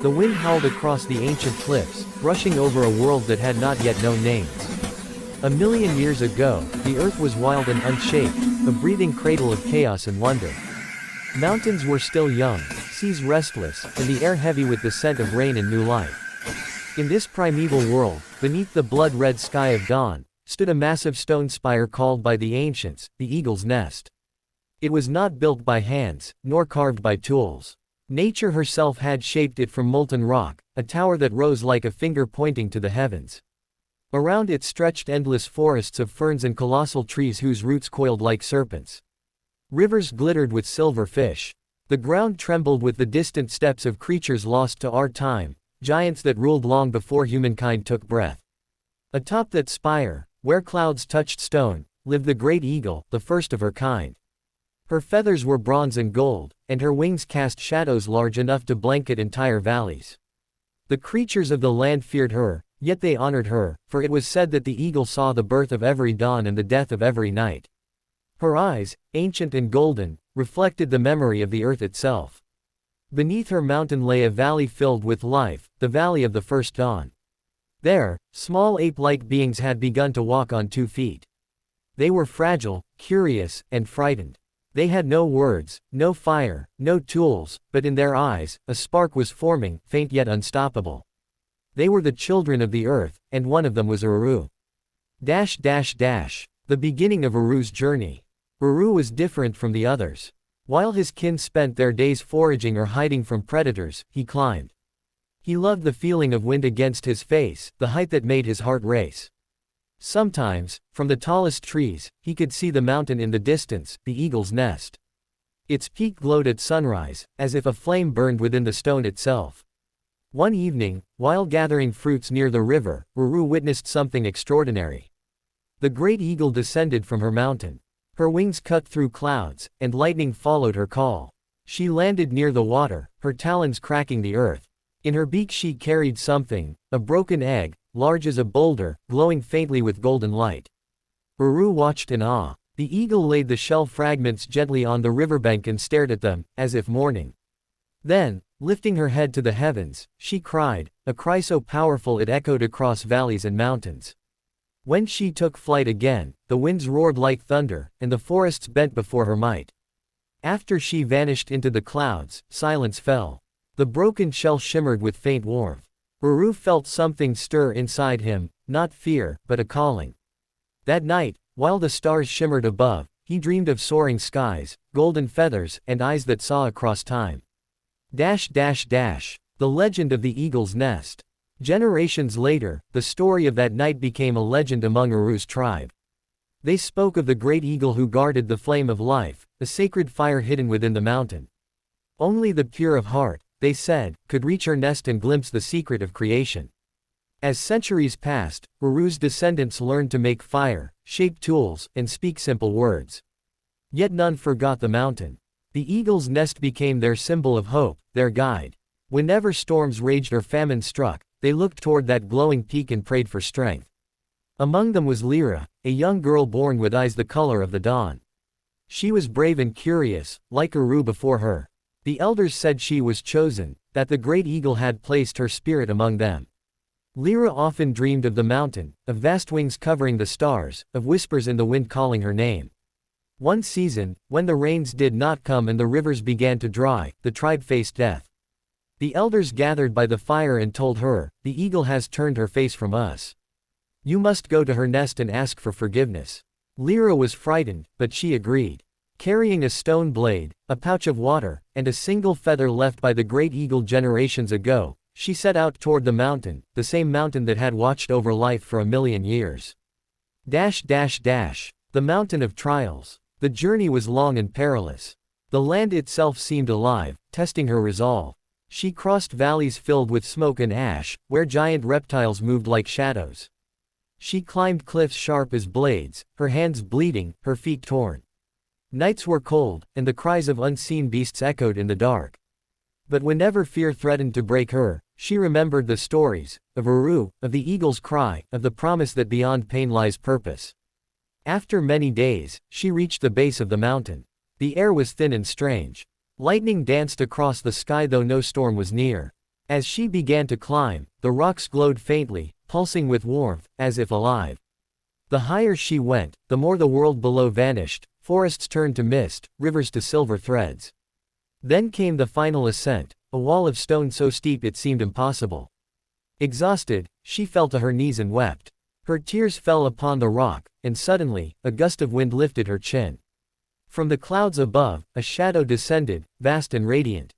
The wind howled across the ancient cliffs, rushing over a world that had not yet known names. A million years ago, the earth was wild and unshaped, a breathing cradle of chaos and wonder. Mountains were still young, seas restless, and the air heavy with the scent of rain and new life. In this primeval world, beneath the blood-red sky of dawn, stood a massive stone spire called by the ancients, the eagle's nest. It was not built by hands, nor carved by tools. Nature herself had shaped it from molten rock, a tower that rose like a finger pointing to the heavens. Around it stretched endless forests of ferns and colossal trees whose roots coiled like serpents. Rivers glittered with silver fish. The ground trembled with the distant steps of creatures lost to our time, giants that ruled long before humankind took breath. Atop that spire, where clouds touched stone, lived the great eagle, the first of her kind. Her feathers were bronze and gold, and her wings cast shadows large enough to blanket entire valleys. The creatures of the land feared her, yet they honored her, for it was said that the eagle saw the birth of every dawn and the death of every night. Her eyes, ancient and golden, reflected the memory of the earth itself. Beneath her mountain lay a valley filled with life, the valley of the first dawn. There, small ape-like beings had begun to walk on 2 feet. They were fragile, curious, and frightened. They had no words, no fire, no tools, but in their eyes, a spark was forming, faint yet unstoppable. They were the children of the earth, and one of them was Uru. The beginning of Uru's journey. Uru was different from the others. While his kin spent their days foraging or hiding from predators, he climbed. He loved the feeling of wind against his face, the height that made his heart race. Sometimes, from the tallest trees, he could see the mountain in the distance, the eagle's nest. Its peak glowed at sunrise, as if a flame burned within the stone itself. One evening, while gathering fruits near the river, Uru witnessed something extraordinary. The great eagle descended from her mountain. Her wings cut through clouds, and lightning followed her call. She landed near the water, her talons cracking the earth. In her beak she carried something, a broken egg, large as a boulder, glowing faintly with golden light. Uru watched in awe. The eagle laid the shell fragments gently on the riverbank and stared at them, as if mourning. Then, lifting her head to the heavens, she cried, a cry so powerful it echoed across valleys and mountains. When she took flight again, the winds roared like thunder, and the forests bent before her might. After she vanished into the clouds, silence fell. The broken shell shimmered with faint warmth. Uru felt something stir inside him, not fear, but a calling. That night, while the stars shimmered above, he dreamed of soaring skies, golden feathers, and eyes that saw across time. The legend of the eagle's nest. Generations later, the story of that night became a legend among Uru's tribe. They spoke of the great eagle who guarded the flame of life, a sacred fire hidden within the mountain. Only the pure of heart, they said, could reach her nest and glimpse the secret of creation. As centuries passed, Uru's descendants learned to make fire, shape tools, and speak simple words. Yet none forgot the mountain. The eagle's nest became their symbol of hope, their guide. Whenever storms raged or famine struck, they looked toward that glowing peak and prayed for strength. Among them was Lyra, a young girl born with eyes the color of the dawn. She was brave and curious, like Uru before her. The elders said she was chosen, that the great eagle had placed her spirit among them. Lyra often dreamed of the mountain, of vast wings covering the stars, of whispers in the wind calling her name. One season, when the rains did not come and the rivers began to dry, the tribe faced death. The elders gathered by the fire and told her, the eagle has turned her face from us. You must go to her nest and ask for forgiveness. Lyra was frightened, but she agreed. Carrying a stone blade, a pouch of water, and a single feather left by the great eagle generations ago, she set out toward the mountain, the same mountain that had watched over life for 1,000,000 years. The mountain of trials. The journey was long and perilous. The land itself seemed alive, testing her resolve. She crossed valleys filled with smoke and ash, where giant reptiles moved like shadows. She climbed cliffs sharp as blades, her hands bleeding, her feet torn. Nights were cold, and the cries of unseen beasts echoed in the dark. But whenever fear threatened to break her, she remembered the stories, of Uru, of the eagle's cry, of the promise that beyond pain lies purpose. After many days, she reached the base of the mountain. The air was thin and strange. Lightning danced across the sky though no storm was near. As she began to climb, the rocks glowed faintly, pulsing with warmth, as if alive. The higher she went, the more the world below vanished, forests turned to mist, rivers to silver threads. Then came the final ascent, a wall of stone so steep it seemed impossible. Exhausted, she fell to her knees and wept. Her tears fell upon the rock, and suddenly, a gust of wind lifted her chin. From the clouds above, a shadow descended, vast and radiant.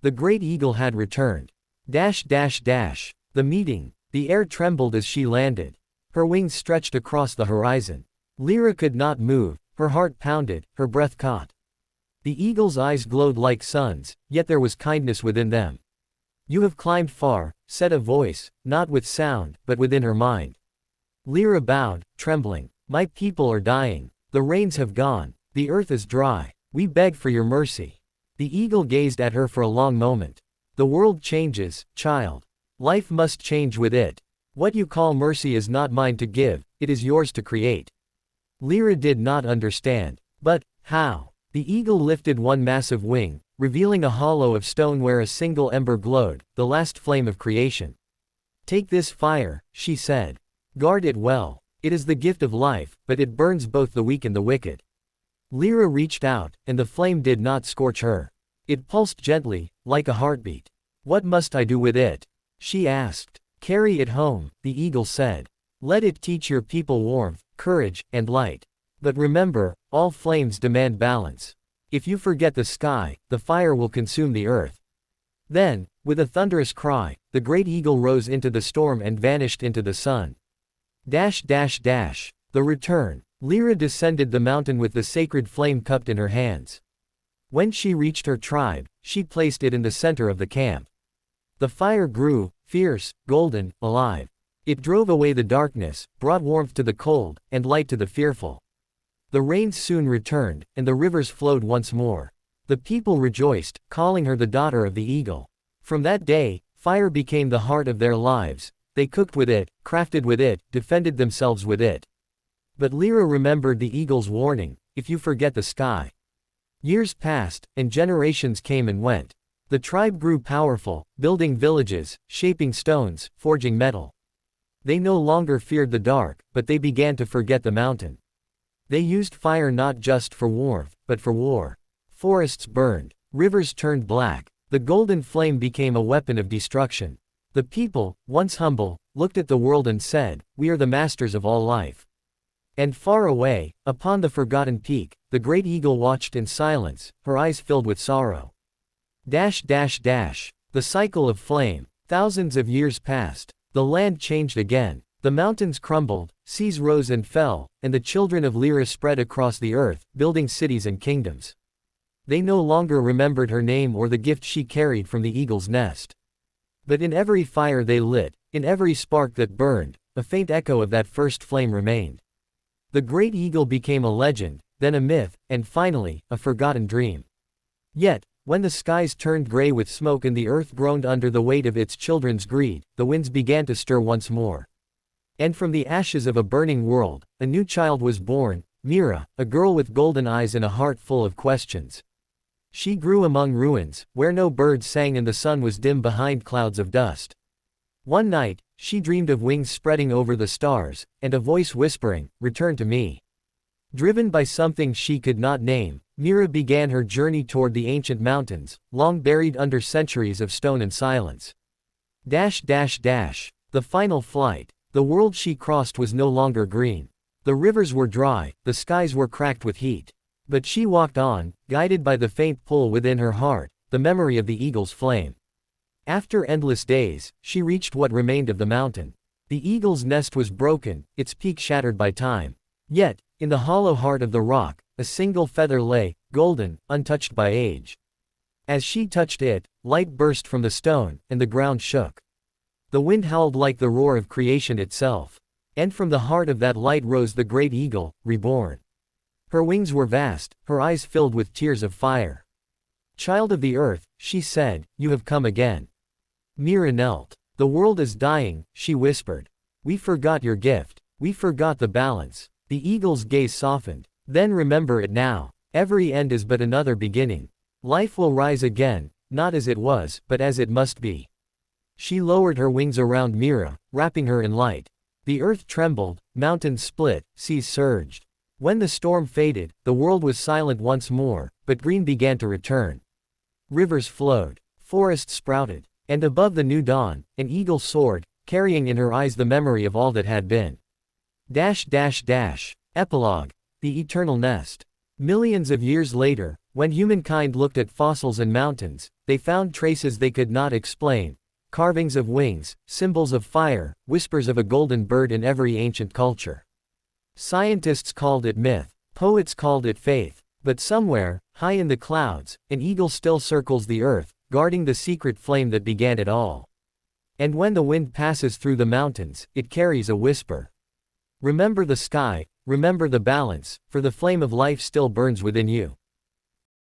The great eagle had returned. The meeting. The air trembled as she landed. Her wings stretched across the horizon. Lyra could not move, her heart pounded, her breath caught. The eagle's eyes glowed like suns, yet there was kindness within them. "You have climbed far," said a voice, not with sound, but within her mind. Lyra bowed, trembling. "My people are dying. The rains have gone. The earth is dry. We beg for your mercy." The eagle gazed at her for a long moment. "The world changes, child. Life must change with it. What you call mercy is not mine to give, it is yours to create." Lyra did not understand. But, how? The eagle lifted one massive wing, revealing a hollow of stone where a single ember glowed, the last flame of creation. "Take this fire," she said. "Guard it well. It is the gift of life, but it burns both the weak and the wicked." Lyra reached out, and the flame did not scorch her. It pulsed gently, like a heartbeat. "What must I do with it?" she asked. "Carry it home," the eagle said. "Let it teach your people warmth, courage, and light. But remember, all flames demand balance. If you forget the sky, the fire will consume the earth." Then, with a thunderous cry, the great eagle rose into the storm and vanished into the sun. The return. Lyra descended the mountain with the sacred flame cupped in her hands. When she reached her tribe, she placed it in the center of the camp. The fire grew, fierce, golden, alive. It drove away the darkness, brought warmth to the cold, and light to the fearful. The rains soon returned, and the rivers flowed once more. The people rejoiced, calling her the daughter of the eagle. From that day, fire became the heart of their lives. They cooked with it, crafted with it, defended themselves with it. But Lyra remembered the eagle's warning, "If you forget the sky." Years passed, and generations came and went. The tribe grew powerful, building villages, shaping stones, forging metal. They no longer feared the dark, but they began to forget the mountain. They used fire not just for warmth, but for war. Forests burned. Rivers turned black. The golden flame became a weapon of destruction. The people, once humble, looked at the world and said, "We are the masters of all life." And far away, upon the forgotten peak, the great eagle watched in silence, her eyes filled with sorrow. The cycle of flame. Thousands of years passed. The land changed again. The mountains crumbled, seas rose and fell, and the children of Lyra spread across the earth, building cities and kingdoms. They no longer remembered her name or the gift she carried from the eagle's nest. But in every fire they lit, in every spark that burned, a faint echo of that first flame remained. The great eagle became a legend, then a myth, and finally, a forgotten dream. Yet, when the skies turned gray with smoke and the earth groaned under the weight of its children's greed, the winds began to stir once more. And from the ashes of a burning world, a new child was born, Mira, a girl with golden eyes and a heart full of questions. She grew among ruins, where no birds sang and the sun was dim behind clouds of dust. One night, she dreamed of wings spreading over the stars, and a voice whispering, "Return to me." Driven by something she could not name, Mira began her journey toward the ancient mountains, long buried under centuries of stone and silence. The final flight. The world she crossed was no longer green. The rivers were dry, the skies were cracked with heat. But she walked on, guided by the faint pull within her heart, the memory of the eagle's flame. After endless days, she reached what remained of the mountain. The eagle's nest was broken, its peak shattered by time. Yet, in the hollow heart of the rock, a single feather lay, golden, untouched by age. As she touched it, light burst from the stone, and the ground shook. The wind howled like the roar of creation itself. And from the heart of that light rose the great eagle, reborn. Her wings were vast, her eyes filled with tears of fire. "Child of the earth," she said, "you have come again." Mira knelt. "The world is dying," she whispered. "We forgot your gift. We forgot the balance." The eagle's gaze softened. "Then remember it now. Every end is but another beginning. Life will rise again, not as it was, but as it must be." She lowered her wings around Mira, wrapping her in light. The earth trembled, mountains split, seas surged. When the storm faded, the world was silent once more, but green began to return. Rivers flowed, forests sprouted, and above the new dawn, an eagle soared, carrying in her eyes the memory of all that had been. Epilogue. The Eternal Nest. Millions of years later, when humankind looked at fossils and mountains, they found traces they could not explain. Carvings of wings, symbols of fire, whispers of a golden bird in every ancient culture. Scientists called it myth, poets called it faith, but somewhere, high in the clouds, an eagle still circles the earth, guarding the secret flame that began it all. And when the wind passes through the mountains, it carries a whisper. Remember the sky, remember the balance, for the flame of life still burns within you.